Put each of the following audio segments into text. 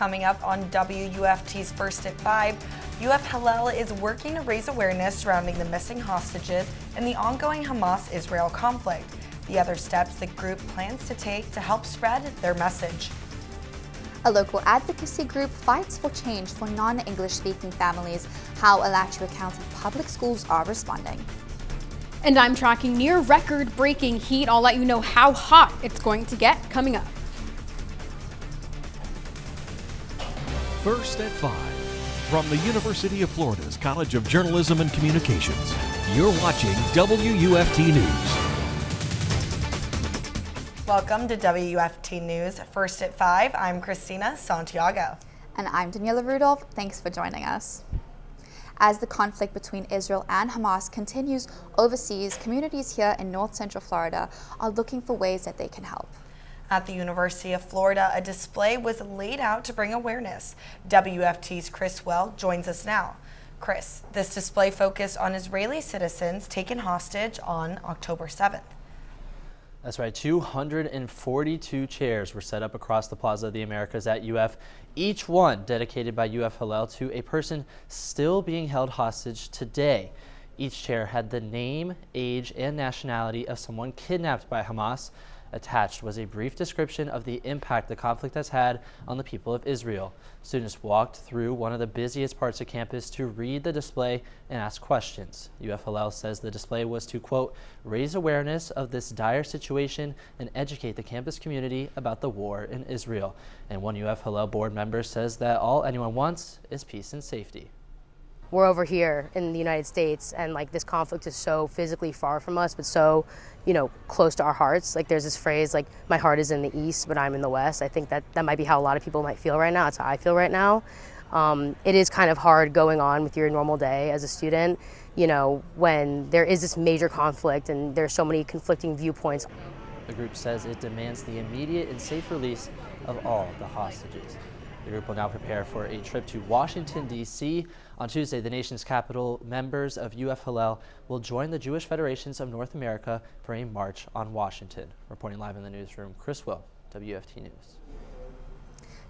Coming up on WUFT's First at 5, UF Hillel is working to raise awareness surrounding the missing hostages and the ongoing Hamas-Israel conflict. The other steps the group plans to take to help spread their message. A local advocacy group fights for change for non-English speaking families. How Alachua County public schools are responding. And I'm tracking near record-breaking heat. I'll let you know how hot it's going to get coming up. First at 5, from the University of Florida's College of Journalism and Communications, you're watching WUFT News. Welcome to WUFT News. First at 5, I'm Cristina, Santiago. And I'm Daniella, Rudolph. Thanks for joining us. As the conflict between Israel and Hamas continues overseas, communities here in North Central Florida are looking for ways that they can help. At the University of Florida, a display was laid out to bring awareness. WUFT's Chris Well joins us now. Chris, this display focused on Israeli citizens taken hostage on October 7th. That's right, 242 chairs were set up across the Plaza of the Americas at UF, each one dedicated by UF Hillel to a person still being held hostage today. Each chair had the name, age, and nationality of someone kidnapped by Hamas. Attached was a brief description of the impact the conflict has had on the people of Israel. Students walked through one of the busiest parts of campus to read the display and ask questions. UF Hillel says the display was to, quote, raise awareness of this dire situation and educate the campus community about the war in Israel. And one UF Hillel board member says that all anyone wants is peace and safety. We're over here in the United States, and like this conflict is so physically far from us, but so, close to our hearts. Like there's this phrase, like my heart is in the East, but I'm in the West. I think that might be how a lot of people might feel right now. It's how I feel right now. It is kind of hard going on with your normal day as a student, when there is this major conflict and there's so many conflicting viewpoints. The group says it demands the immediate and safe release of all the hostages. The group will now prepare for a trip to Washington, D.C. On Tuesday, the nation's capital, members of UF Hillel will join the Jewish Federations of North America for a march on Washington. Reporting live in the newsroom, Chris Will, WFT News.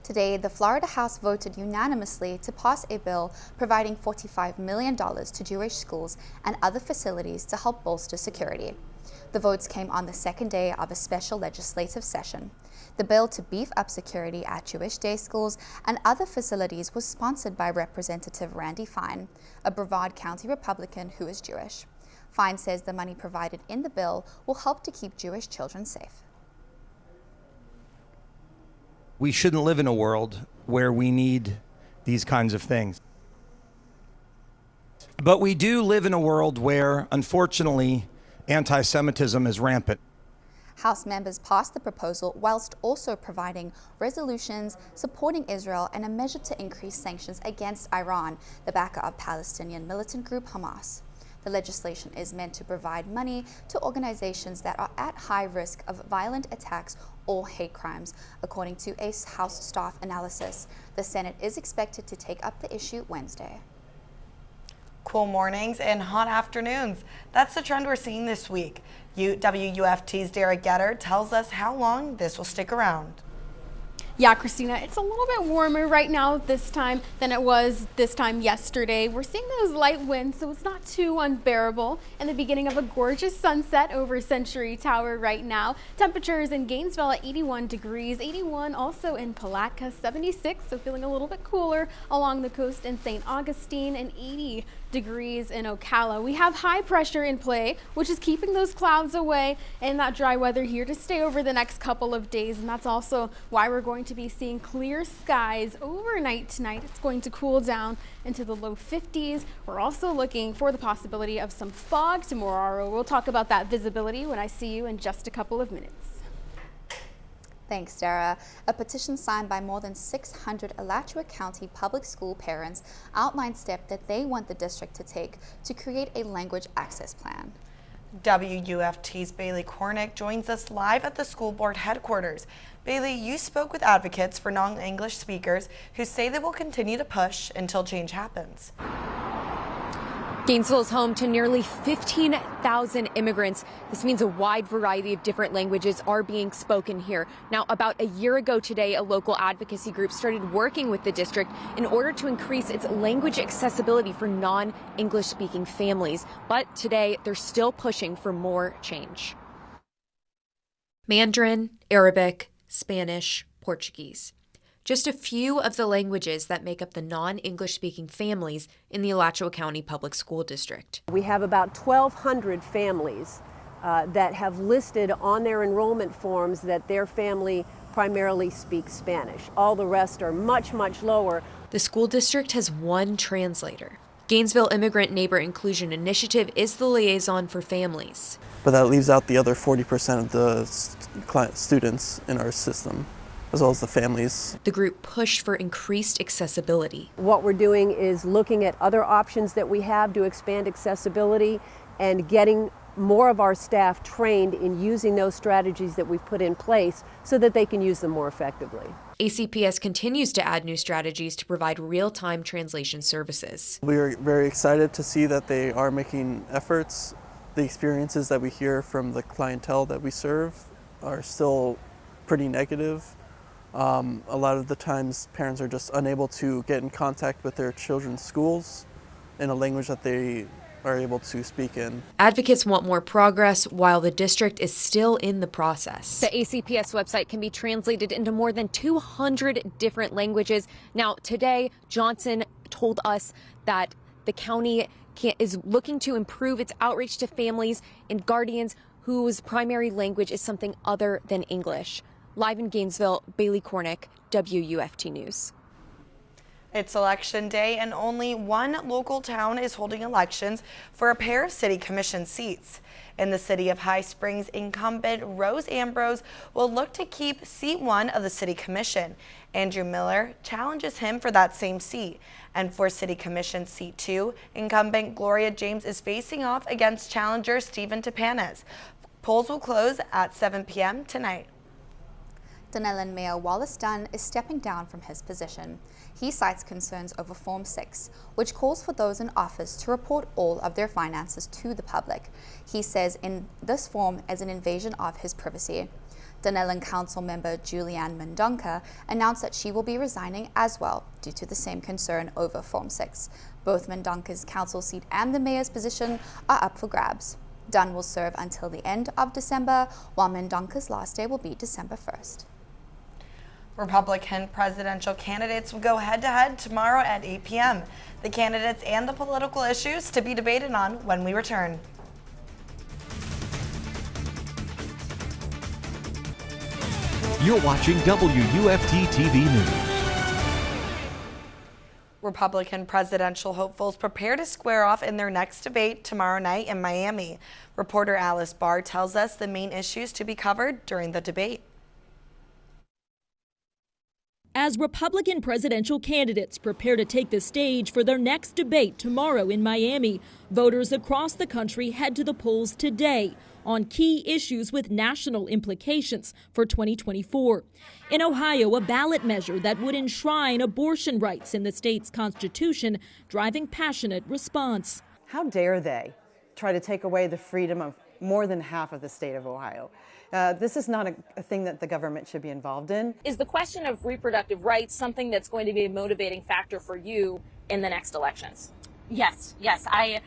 Today, the Florida House voted unanimously to pass a bill providing $45 million to Jewish schools and other facilities to help bolster security. The votes came on the second day of a special legislative session. The bill to beef up security at Jewish day schools and other facilities was sponsored by Representative Randy Fine, a Brevard County Republican who is Jewish. Fine says the money provided in the bill will help to keep Jewish children safe. We shouldn't live in a world where we need these kinds of things. But we do live in a world where, unfortunately, anti-Semitism is rampant. House members passed the proposal whilst also providing resolutions supporting Israel and a measure to increase sanctions against Iran, the backer of Palestinian militant group Hamas. The legislation is meant to provide money to organizations that are at high risk of violent attacks or hate crimes, according to a House staff analysis. The Senate is expected to take up the issue Wednesday. Cool mornings and hot afternoons. That's the trend we're seeing this week. WUFT's Derrrah tells us how long this will stick around. Yeah, Christina, it's a little bit warmer right now this time than it was this time yesterday. We're seeing those light winds, so it's not too unbearable. And the beginning of a gorgeous sunset over Century Tower right now. Temperatures in Gainesville at 81 degrees, 81 also in Palatka, 76, so feeling a little bit cooler along the coast in St. Augustine, and 80 degrees in Ocala. We have high pressure in play, which is keeping those clouds away and that dry weather here to stay over the next couple of days. And that's also why we're going to be seeing clear skies overnight tonight. It's going to cool down into the low 50s. We're also looking for the possibility of some fog tomorrow. We'll talk about that visibility when I see you in just a couple of minutes. Thanks, Derrrah. A petition signed by more than 600 Alachua County public school parents outlines steps that they want the district to take to create a language access plan. WUFT's Bailey Korinek joins us live at the school board headquarters. Bailey, you spoke with advocates for non-English speakers who say they will continue to push until change happens. Gainesville is home to nearly 15,000 immigrants. This means a wide variety of different languages are being spoken here. Now, about a year ago today, a local advocacy group started working with the district in order to increase its language accessibility for non-English speaking families. But today, they're still pushing for more change. Mandarin, Arabic, Spanish, Portuguese. Just a few of the languages that make up the non-English speaking families in the Alachua County Public School District. We have about 1,200 families that have listed on their enrollment forms that their family primarily speaks Spanish. All the rest are much, much lower. The school district has one translator. Gainesville Immigrant Neighbor Inclusion Initiative is the liaison for families. But that leaves out the other 40% of the students in our system, as well as the families. The group pushed for increased accessibility. What we're doing is looking at other options that we have to expand accessibility and getting more of our staff trained in using those strategies that we've put in place so that they can use them more effectively. ACPS continues to add new strategies to provide real-time translation services. We are very excited to see that they are making efforts. The experiences that we hear from the clientele that we serve are still pretty negative. A lot of the times parents are just unable to get in contact with their children's schools in a language that they are able to speak in. Advocates want more progress while the district is still in the process. The ACPS website can be translated into more than 200 different languages. Now, today, Johnson told us that the county is looking to improve its outreach to families and guardians whose primary language is something other than English. Live in Gainesville, Bailey Korinek, WUFT News. It's election day and only one local town is holding elections for a pair of city commission seats. In the city of High Springs, incumbent Rose Ambrose will look to keep seat 1 of the city commission. Andrew Miller challenges him for that same seat. And for city commission seat 2, incumbent Gloria James is facing off against challenger Stephen Tapanes. Polls will close at 7 p.m. tonight. Daniella Mayor Wallace Dunn is stepping down from his position. He cites concerns over Form 6, which calls for those in office to report all of their finances to the public. He says in this form is an invasion of his privacy. Dunellen Council member Julianne Mendonca announced that she will be resigning as well due to the same concern over Form 6. Both Mendonca's council seat and the mayor's position are up for grabs. Dunn will serve until the end of December, while Mendonca's last day will be December 1st. Republican presidential candidates will go head-to-head tomorrow at 8 p.m. The candidates and the political issues to be debated on when we return. You're watching WUFT-TV News. Republican presidential hopefuls prepare to square off in their next debate tomorrow night in Miami. Reporter Alice Barr tells us the main issues to be covered during the debate. As Republican presidential candidates prepare to take the stage for their next debate tomorrow in Miami, voters across the country head to the polls today on key issues with national implications for 2024. In Ohio, a ballot measure that would enshrine abortion rights in the state's constitution, driving passionate response. How dare they try to take away the freedom of more than half of the state of Ohio? This is not a thing that the government should be involved in. Is the question of reproductive rights something that's going to be a motivating factor for you in the next elections? Yes. I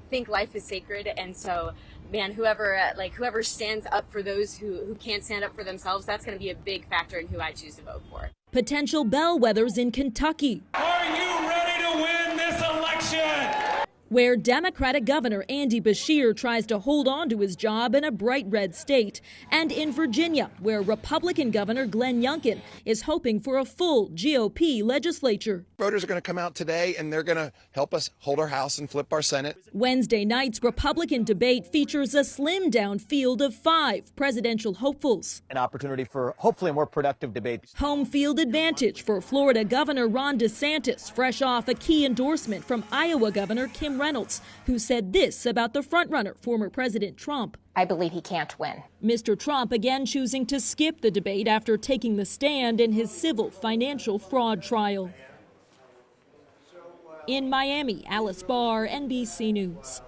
think life is sacred, and so, man, whoever stands up for those who can't stand up for themselves, that's going to be a big factor in who I choose to vote for. Potential bellwethers in Kentucky. Are you ready to win this election? Where Democratic Governor Andy Beshear tries to hold on to his job in a bright red state, and in Virginia, where Republican Governor Glenn Youngkin is hoping for a full GOP legislature. Voters are going to come out today and they're going to help us hold our House and flip our Senate. Wednesday night's Republican debate features a slimmed down field of 5 presidential hopefuls. An opportunity for hopefully a more productive debate. Home field advantage for Florida Governor Ron DeSantis, fresh off a key endorsement from Iowa Governor Kim Reynolds, who said this about the frontrunner, former President Trump. I believe he can't win. Mr. Trump again choosing to skip the debate after taking the stand in his civil financial fraud trial. In Miami, Alice Barr, NBC News.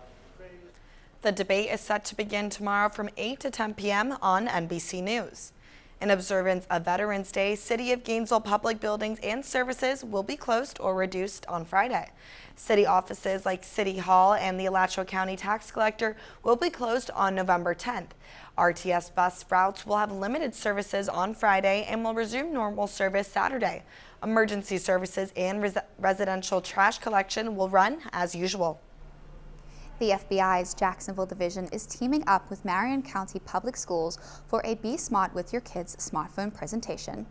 The debate is set to begin tomorrow from 8 to 10 p.m. on NBC News. In observance of Veterans Day, City of Gainesville public buildings and services will be closed or reduced on Friday. City offices like City Hall and the Alachua County Tax Collector will be closed on November 10th. RTS bus routes will have limited services on Friday and will resume normal service Saturday. Emergency services and residential trash collection will run as usual. The FBI's Jacksonville Division is teaming up with Marion County Public Schools for a Be Smart with Your Kids smartphone presentation.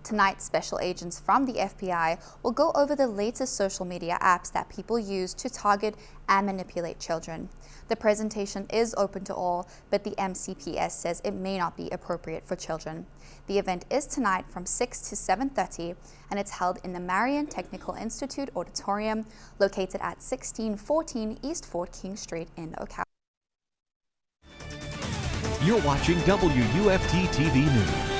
Tonight, special agents from the FBI will go over the latest social media apps that people use to target and manipulate children. The presentation is open to all, but the MCPS says it may not be appropriate for children. The event is tonight from 6 to 7:30, and it's held in the Marion Technical Institute Auditorium, located at 1614 East Fort King Street in Ocala. You're watching WUFT-TV News.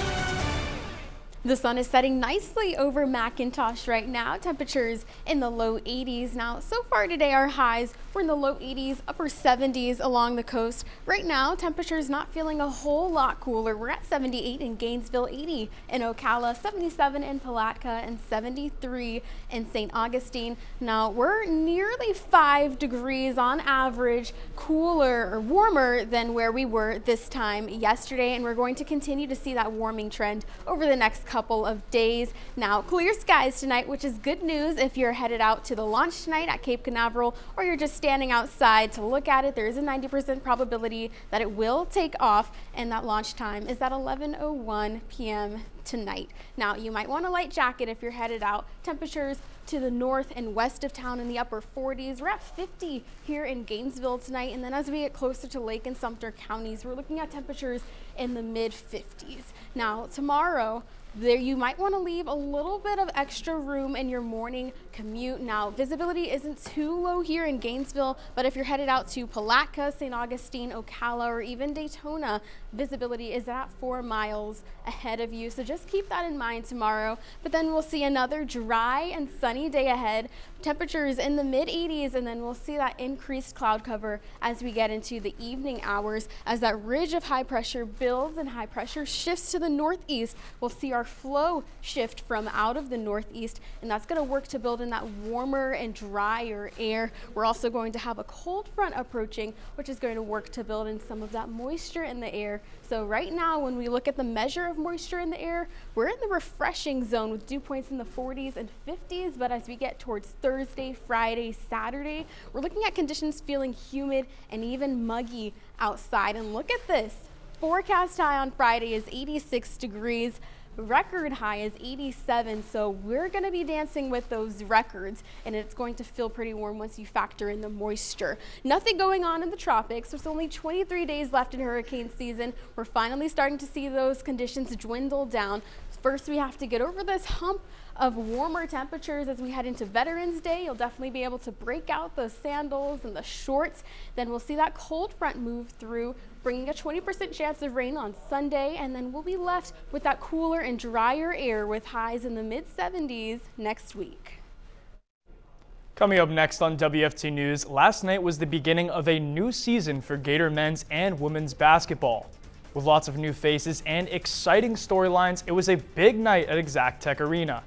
The sun is setting nicely over McIntosh right now. Temperatures in the low 80s. Now, so far today, our highs were in the low 80s, upper 70s along the coast. Right now, temperatures not feeling a whole lot cooler. We're at 78 in Gainesville, 80 in Ocala, 77 in Palatka, and 73 in St. Augustine. Now, we're nearly 5 degrees on average cooler or warmer than where we were this time yesterday, and we're going to continue to see that warming trend over the next couple of days. Now, clear skies tonight, which is good news if you're headed out to the launch tonight at Cape Canaveral, or you're just standing outside to look at it. There is a 90% probability that it will take off, and that launch time is at 11:01 p.m. tonight. Now, you might want a light jacket if you're headed out. Temperatures to the north and west of town in the upper 40s. We're at 50 here in Gainesville tonight, and then as we get closer to Lake and Sumter counties, we're looking at temperatures in the mid 50s. Now, tomorrow, there you might want to leave a little bit of extra room in your morning commute. Now, visibility isn't too low here in Gainesville, but if you're headed out to Palatka, St. Augustine, Ocala, or even Daytona, visibility is at 4 miles ahead of you. So just keep that in mind tomorrow. But then we'll see another dry and sunny day ahead. Temperatures in the mid 80s, and then we'll see that increased cloud cover as we get into the evening hours. As that ridge of high pressure builds and high pressure shifts to the northeast, we'll see our flow shift from out of the northeast, and that's going to work to build in that warmer and drier air. We're also going to have a cold front approaching, which is going to work to build in some of that moisture in the air. So right now, when we look at the measure of moisture in the air, we're in the refreshing zone with dew points in the 40s and 50s, but as we get towards Thursday, Friday, Saturday, we're looking at conditions feeling humid and even muggy outside. And look at this. Forecast high on Friday is 86 degrees. Record high is 87, so we're going to be dancing with those records, and it's going to feel pretty warm once you factor in the moisture. Nothing going on in the tropics. There's only 23 days left in hurricane season. We're finally starting to see those conditions dwindle down. First, we have to get over this hump of warmer temperatures as we head into Veterans Day. You'll definitely be able to break out those sandals and the shorts. Then we'll see that cold front move through, bringing a 20% chance of rain on Sunday, and then we'll be left with that cooler and drier air with highs in the mid 70s next week. Coming up next on WFT News, last night was the beginning of a new season for Gator men's and women's basketball. With lots of new faces and exciting storylines, it was a big night at Exactech Arena.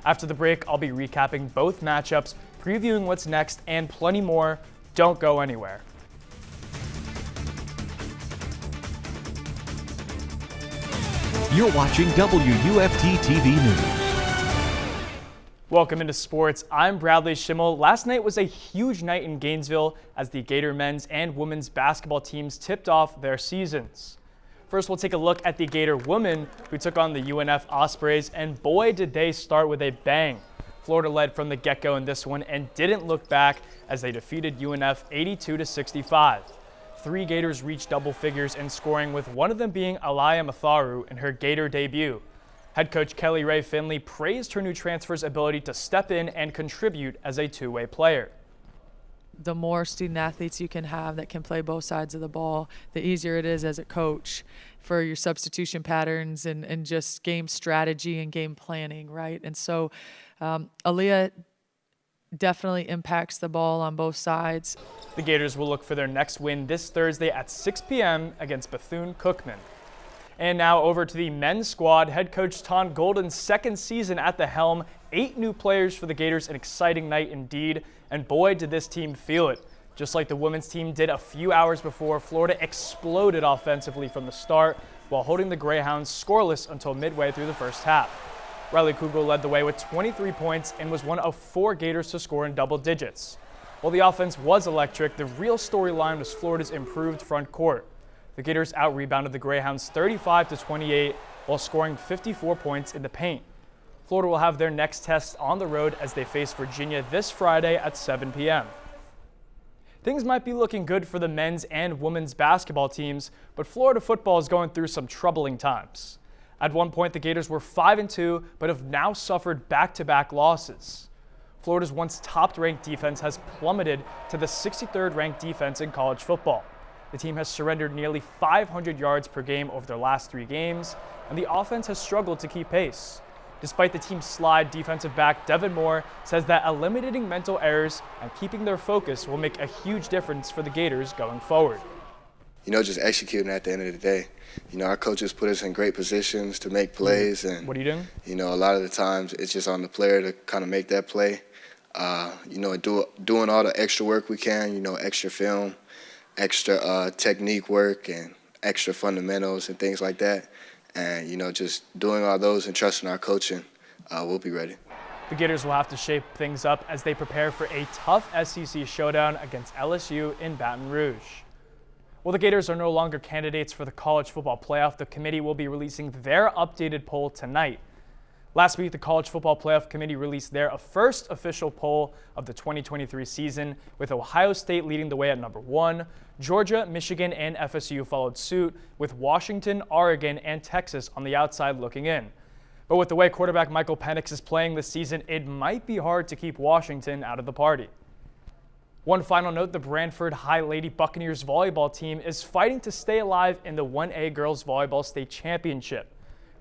After the break, I'll be recapping both matchups, previewing what's next, and plenty more. Don't go anywhere. You're watching WUFT-TV News. Welcome into sports. I'm Bradley Shimel. Last night was a huge night in Gainesville as the Gator men's and women's basketball teams tipped off their seasons. First, we'll take a look at the Gator women who took on the UNF Ospreys, and boy, did they start with a bang. Florida led from the get-go in this one and didn't look back as they defeated UNF 82-65. 3 Gators reached double figures in scoring, with one of them being Alaya Matharu in her Gator debut. Head coach Kelly Rae Finley praised her new transfer's ability to step in and contribute as a two-way player. The more student athletes you can have that can play both sides of the ball, the easier it is as a coach for your substitution patterns and just game strategy and game planning, right? And so Aliyah definitely impacts the ball on both sides. The Gators will look for their next win this Thursday at 6 p.m. against Bethune-Cookman. And now over to the men's squad. Head coach Tom Golden's second season at the helm. 8 new players for the Gators, an exciting night indeed. And boy, did this team feel it. Just like the women's team did a few hours before, Florida exploded offensively from the start while holding the Greyhounds scoreless until midway through the first half. Riley Kugel led the way with 23 points and was one of 4 Gators to score in double digits. While the offense was electric, the real storyline was Florida's improved front court. The Gators out-rebounded the Greyhounds 35-28 while scoring 54 points in the paint. Florida will have their next test on the road as they face Virginia this Friday at 7 p.m. Things might be looking good for the men's and women's basketball teams, but Florida football is going through some troubling times. At one point, the Gators were 5-2, but have now suffered back-to-back losses. Florida's once top-ranked defense has plummeted to the 63rd ranked defense in college football. The team has surrendered nearly 500 yards per game over their last 3 games, and the offense has struggled to keep pace. Despite the team's slide, defensive back Devin Moore says that eliminating mental errors and keeping their focus will make a huge difference for the Gators going forward. Just executing at the end of the day. Our coaches put us in great positions to make plays. And what are you doing? A lot of the times it's just on the player to kind of make that play. Doing all the extra work we can, extra film, extra technique work, and extra fundamentals and things like that. And, just doing all those and trusting our coaching, we'll be ready. The Gators will have to shape things up as they prepare for a tough SEC showdown against LSU in Baton Rouge. While the Gators are no longer candidates for the college football playoff, the committee will be releasing their updated poll tonight. Last week, the College Football Playoff Committee released their first official poll of the 2023 season, with Ohio State leading the way at number 1. Georgia, Michigan, and FSU followed suit, with Washington, Oregon, and Texas on the outside looking in. But with the way quarterback Michael Penix is playing this season, it might be hard to keep Washington out of the party. One final note, the Brantford High Lady Buccaneers volleyball team is fighting to stay alive in the 1A Girls Volleyball State Championship.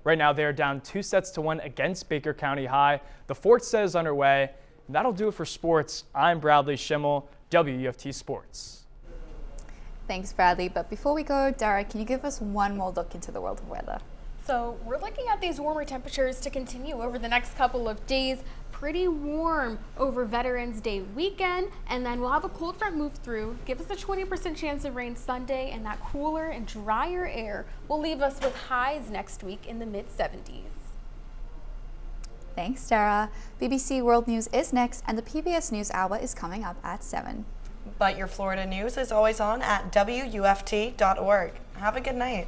Right now, they are down 2-1 against Baker County High. The 4th set is underway. And that'll do it for sports. I'm Bradley Shimel, WUFT Sports. Thanks, Bradley. But before we go, Derrrah, can you give us one more look into the world of weather? So we're looking at these warmer temperatures to continue over the next couple of days. Pretty warm over Veterans Day weekend, and then we'll have a cold front move through, give us a 20% chance of rain Sunday, and that cooler and drier air will leave us with highs next week in the mid-70s. Thanks, Derrrah. BBC World News is next, and the PBS News Hour is coming up at 7. But your Florida news is always on at WUFT.org. Have a good night.